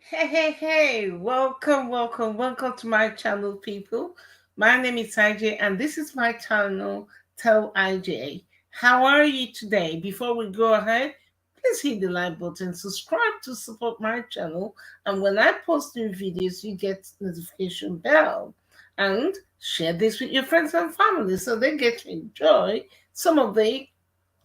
Hey, welcome to my channel, people. My name is IJ, and this is my channel, Tell IJ. How are you today? Before we go ahead, please hit the like button, subscribe to support my channel, and when I post new videos, you get notification bell. And share this with your friends and family so they get to enjoy some of the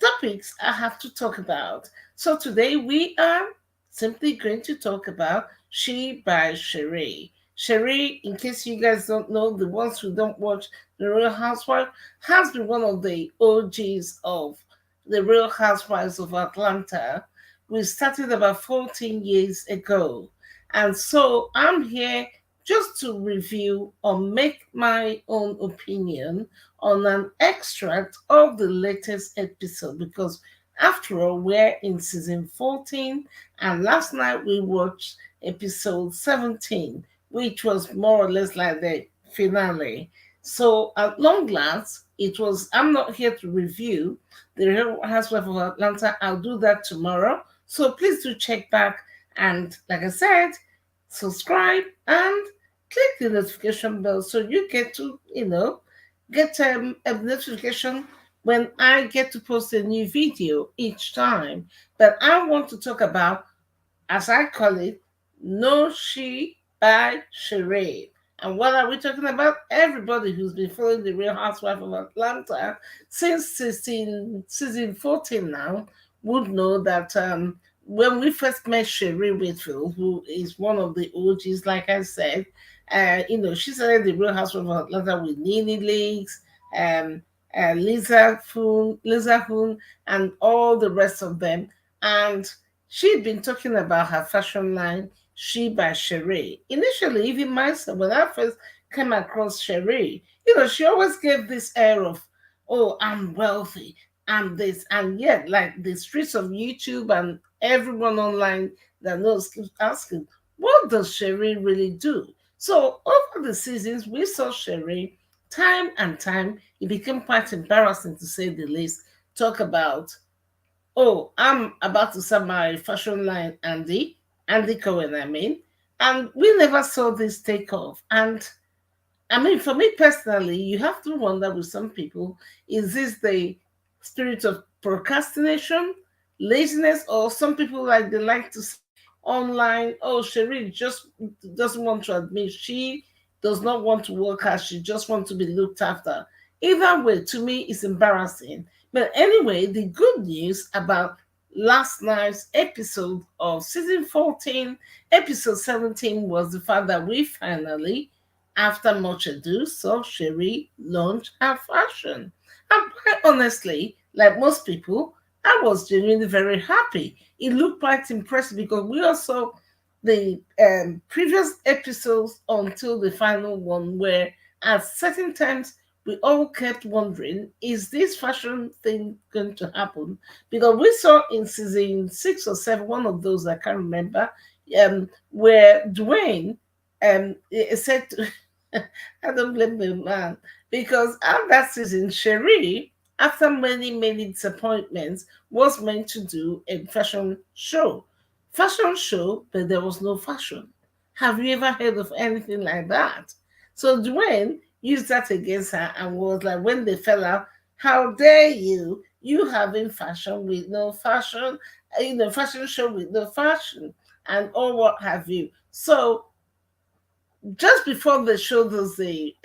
topics I have to talk about. So today we are simply going to talk about She by Sheree. Sheree, in case you guys don't know, the ones who don't watch The Real Housewife, has been one of the OGs of The Real Housewives of Atlanta. We started about 14 years ago. And so I'm here just to review or make my own opinion on an extract of the latest episode because, after all, we're in season 14, and last night we watched episode 17, which was more or less like the finale. So, at long last, it was. I'm not here to review the Real Housewife of Atlanta. I'll do that tomorrow. So, please do check back and, like I said, subscribe and click the notification bell so you get to, get a notification when I get to post a new video each time. But I want to talk about, as I call it, No She by Sheree. And what are we talking about? Everybody who's been following the Real Housewife of Atlanta since season 14 now would know that when we first met Sheree Whitfield, who is one of the OGs, like I said, she started the Real Housewife of Atlanta with Nene Leaks, um, Lisa Hoon, and all the rest of them. And she'd been talking about her fashion line, She by Sheree. Initially, even myself, when I first came across Sheree, she always gave this air of, oh, I'm wealthy, I'm this. And yet, like the streets of YouTube and everyone online that knows keeps asking, what does Sheree really do? So, over the seasons, we saw Sheree time and time. It became quite embarrassing to say the least. Talk about, oh, I'm about to start my fashion line, Andy Cohen, I mean. And we never saw this take off. And I mean, for me personally, you have to wonder with some people, is this the spirit of procrastination, laziness, or some people like they like to say online, oh, Sheree just doesn't want to admit she does not want to work hard, she just wants to be looked after. Either way, to me, it's embarrassing. But anyway, the good news about last night's episode of season 14, episode 17, was the fact that we finally, after much ado, saw Sheree launch her fashion. And quite honestly, like most people, I was genuinely very happy. It looked quite impressive because we also the previous episodes until the final one, where at certain times we all kept wondering, is this fashion thing going to happen? Because we saw in season 6 or 7, one of those I can't remember, where Dwayne said, I don't blame the man, because at that season, Sheree, after many disappointments, was meant to do a fashion show, but there was no fashion. Have you ever heard of anything like that? So Dwayne used that against her and was like, when they fell out, how dare you? You having fashion with no fashion, fashion show with no fashion, and all what have you. So just before they showed us the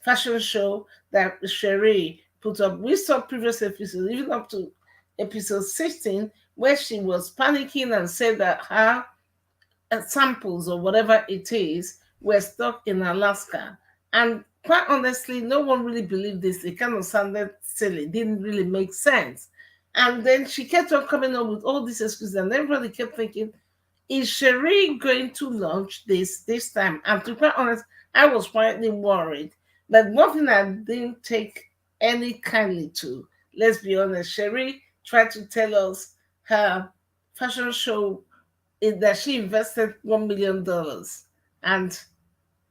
fashion show that Sheree put up, we saw previous episodes, even up to episode 16, where she was panicking and said that her samples or whatever it is were stuck in Alaska. And quite honestly, no one really believed this. It kind of sounded silly, didn't really make sense. And then she kept on coming up with all these excuses, and everybody kept thinking, is Sheree going to launch this time? And to be quite honest, I was quietly worried. But one thing I didn't take any kindly to, let's be honest, Sheree tried to tell us her fashion show is that she invested $1 million. And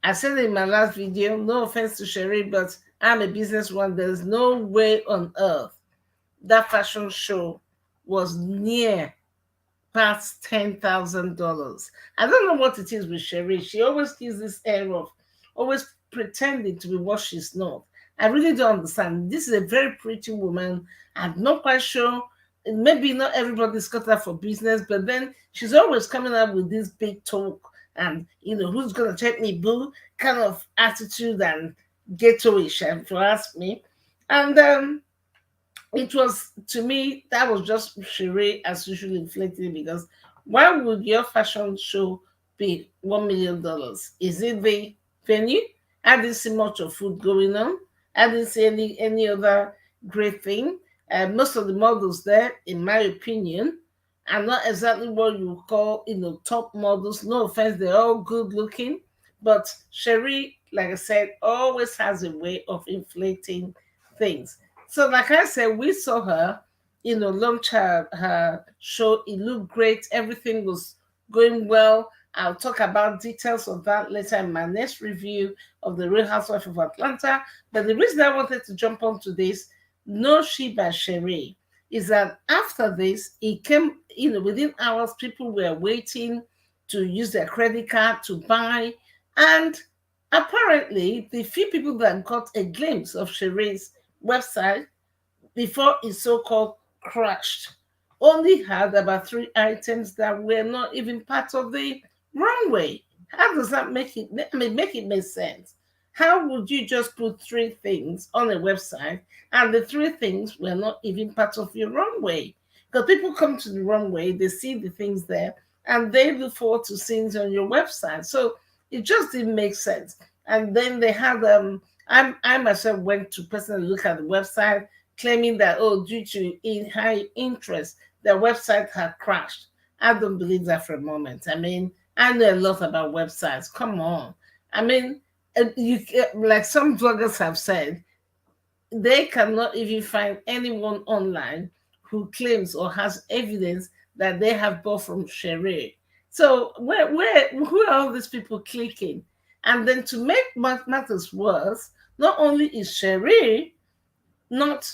I said in my last video, no offense to Sheree, but I'm a businesswoman. There's no way on earth that fashion show was near past $10,000. I don't know what it is with Sheree. She always gives this air of always pretending to be what she's not. I really don't understand. This is a very pretty woman. I'm not quite sure. Maybe not everybody's got her for business, but then she's always coming up with this big talk and who's gonna check me, boo, kind of attitude and ghettoish, if you ask me. And it was, to me, that was just Sheree as usual inflated, because why would your fashion show be $1 million? Is it the venue? I didn't see much of food going on. I didn't see any other great thing. Most of the models there, in my opinion, are not exactly what you would call top models. No offense, they're all good looking, but Sheree, like I said, always has a way of inflating things. So, like I said, we saw her, launch her show. It looked great. Everything was going well. I'll talk about details of that later in my next review of the Real Housewives of Atlanta. But the reason I wanted to jump onto this, No She by Sheree, is that after this, it came, within hours, people were waiting to use their credit card to buy. And apparently, the few people that got a glimpse of Sheree's website before it so-called crashed only had about 3 items that were not even part of the runway. How does that make it? I mean, make it make sense. How would you just put 3 things on a website and the 3 things were not even part of your runway? Because people come to the runway, they see the things there, and they look forward to things on your website. So it just didn't make sense. And then they had I myself went to personally look at the website, claiming that, oh, due to high interest, their website had crashed. I don't believe that for a moment. I mean, I know a lot about websites. Come on. I mean, like some bloggers have said, they cannot even find anyone online who claims or has evidence that they have bought from Sheree. So who are all these people clicking? And then to make matters worse, not only is Sheree not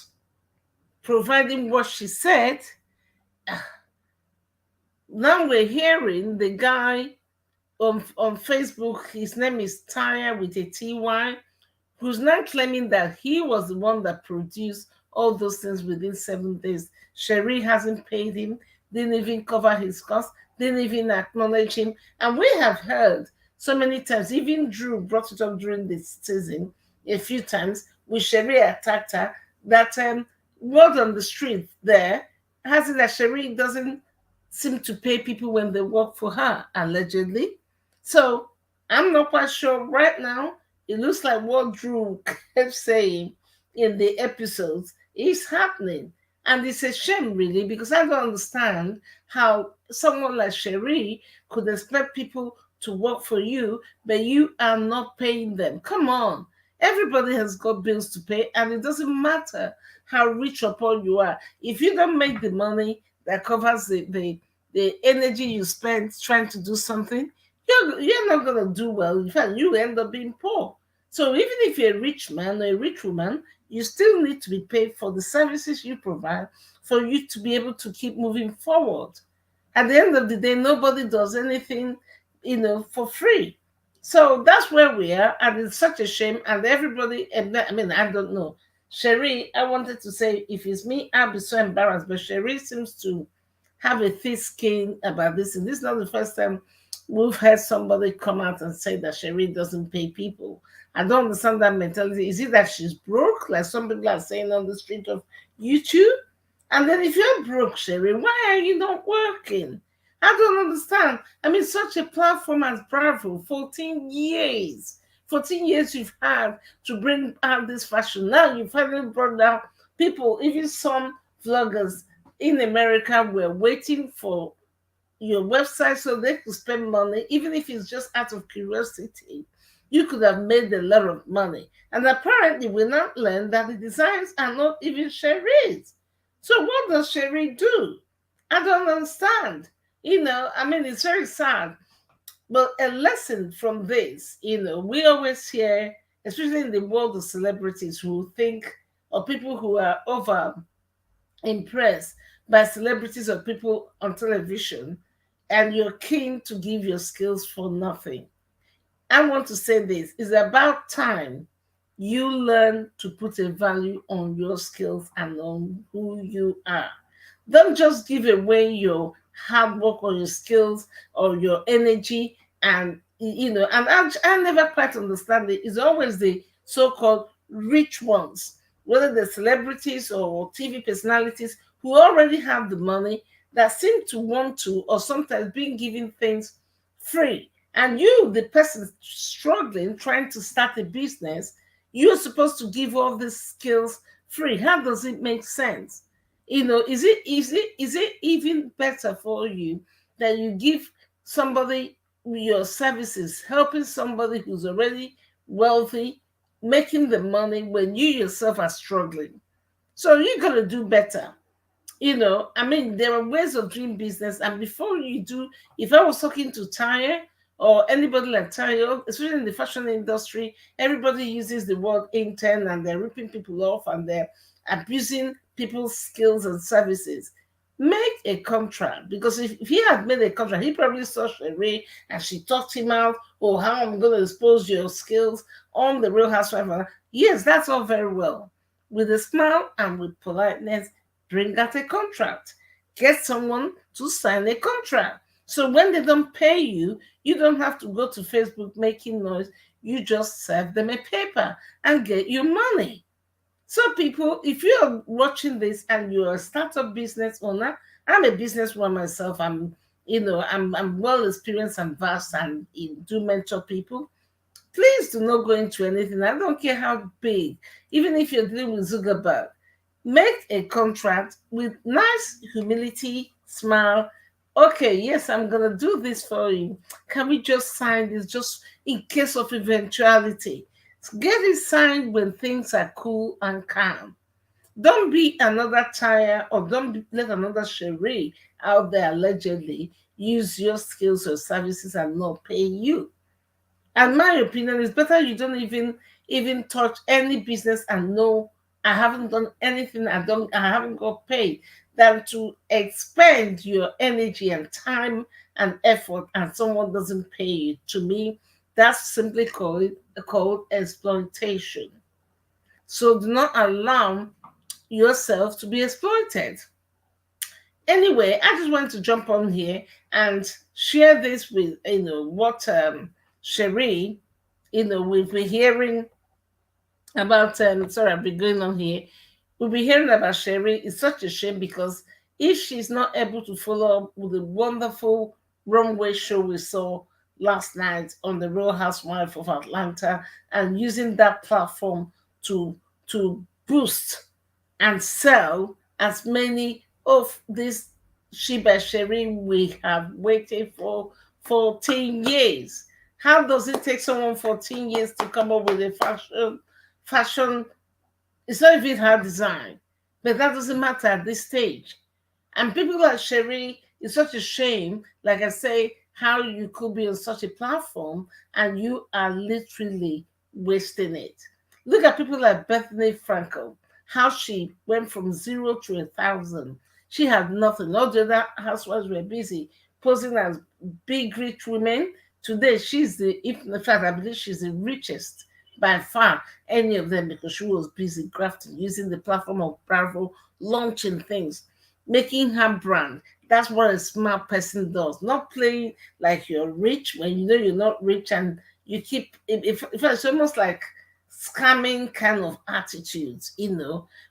providing what she said, now we're hearing the guy on Facebook, his name is Taya with a TY, who's now claiming that he was the one that produced all those things within 7 days. Sheree hasn't paid him, didn't even cover his costs, didn't even acknowledge him. And we have heard so many times, even Drew brought it up during this season a few times, with Sheree attacked her, that word on the street there has it that Sheree doesn't seem to pay people when they work for her, allegedly. So I'm not quite sure right now. It looks like what Drew kept saying in the episodes is happening. And it's a shame, really, because I don't understand how someone like Sheree could expect people to work for you, but you are not paying them. Come on. Everybody has got bills to pay, and it doesn't matter how rich or poor you are. If you don't make the money that covers the energy you spend trying to do something, you're not going to do well. In fact, you end up being poor. So even if you're a rich man or a rich woman, you still need to be paid for the services you provide for you to be able to keep moving forward. At the end of the day, nobody does anything, for free. So that's where we are, and it's such a shame. And everybody, I mean, I don't know. Sheree, I wanted to say, if it's me, I'll be so embarrassed. But Sheree seems to have a thick skin about this. And this is not the first time we've heard somebody come out and say that Sheree doesn't pay people. I don't understand that mentality. Is it that she's broke, like some people are saying on the street of YouTube? And then if you're broke, Sheree, why are you not working? I don't understand. I mean, such a platform as Bravo, 14 years. 14 years you've had to bring out this fashion. Now you finally brought down people, even some vloggers in America were waiting for your website so they could spend money, even if it's just out of curiosity. You could have made a lot of money. And apparently, we now learn that the designs are not even Sheree's. So, what does Sheree do? I don't understand. I mean, it's very sad. But a lesson from this, we always hear, especially in the world of celebrities who think, or people who are over impressed by celebrities or people on television, and you're keen to give your skills for nothing. I want to say this: it's about time you learn to put a value on your skills and on who you are. Don't just give away your hard work or your skills or your energy. And and I never quite understand it. It's always the so-called rich ones, whether they're celebrities or TV personalities who already have the money, that seem to want to, or sometimes being given things free. And you, the person struggling, trying to start a business, you're supposed to give all these skills free. How does it make sense? Is it even better for you that you give somebody your services, helping somebody who's already wealthy, making the money when you yourself are struggling? So you're gonna do better. I mean, there are ways of doing business. And before you do, if I was talking to Tire or anybody like Tire, especially in the fashion industry, everybody uses the word intern and they're ripping people off and they're abusing people's skills and services. Make a contract, because if he had made a contract, he probably saw Sheree and she talked him out. Oh, how I'm going to expose your skills on the Real Housewife. Yes, that's all very well. With a smile and with politeness, bring out a contract. Get someone to sign a contract. So when they don't pay you, you don't have to go to Facebook making noise. You just serve them a paper and get your money. So people, if you're watching this and you're a startup business owner, I'm a businesswoman myself. I'm well experienced and vast and do mentor people. Please do not go into anything. I don't care how big, even if you're dealing with Zuckerberg. Make a contract with nice humility, smile. Okay, yes, I'm gonna do this for you. Can we just sign this just in case of eventuality? Get it signed when things are cool and calm. Don't be another Tire, or let another Sheree out there allegedly use your skills or services and not pay you. And my opinion is better you don't even touch any business and know I haven't done anything, I haven't got paid, than to expend your energy and time and effort and someone doesn't pay you. To me, that's simply called exploitation. So do not allow yourself to be exploited. Anyway, I just wanted to jump on here and share this with what Sheree, we've been hearing about. Sorry, I've been going on here. We'll be hearing about Sheree. It's such a shame, because if she's not able to follow up with the wonderful runway show we saw last night on the Real Housewife of Atlanta, and using that platform to boost and sell as many of these Sheba Sheree we have waited for 14 years. How does it take someone 14 years to come up with a fashion? It's not even her design, but that doesn't matter at this stage. And people like Sheree, it's such a shame, like I say, how you could be on such a platform and you are literally wasting it. Look at people like Bethany Frankel, how she went from zero to 1,000. She had nothing. All the other housewives were busy posing as big rich women. Today, in fact, I believe she's the richest by far, any of them, because she was busy grafting, using the platform of Bravo, launching things, making her brand. That's what a smart person does. Not playing like you're rich when you know you're not rich, and you keep. If it's almost like scamming kind of attitudes,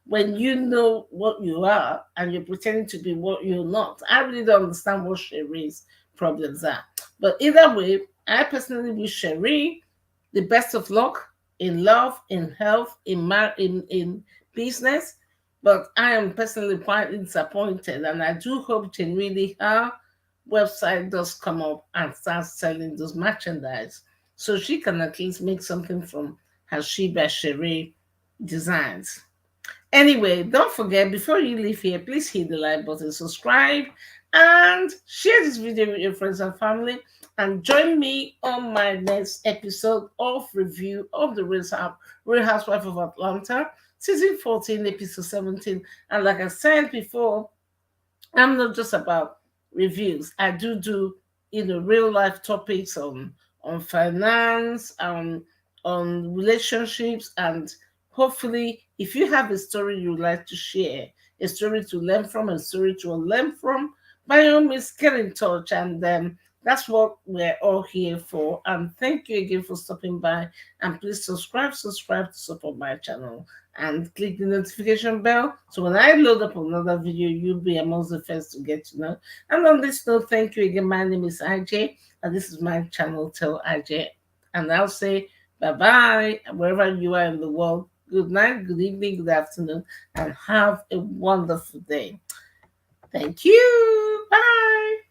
when you know what you are and you're pretending to be what you're not. I really don't understand what Sheree's problems are. But either way, I personally wish Sheree the best of luck in love, in health, in business. But I am personally quite disappointed, and I do hope genuinely her website does come up and start selling those merchandise, so she can at least make something from her Sheba Sheree designs. Anyway, don't forget, before you leave here, please hit the like button, subscribe, and share this video with your friends and family. And join me on my next episode of review of the Real Housewife of Atlanta, season 14, episode 17. And like I said before, I'm not just about reviews. I do real life topics on finance, on relationships, and hopefully, if you have a story you'd like to share, a story to learn from, a story to learn from, by all means, get in touch. And that's what we're all here for. And thank you again for stopping by. And please subscribe to support my channel and click the notification bell so when I load up another video, you'll be amongst the first to get to know. And on this note, thank you again. My name is IJ, and this is my channel, Tell IJ. And I'll say bye bye wherever you are in the world. Good night, good evening, good afternoon, and have a wonderful day. Thank you. Bye.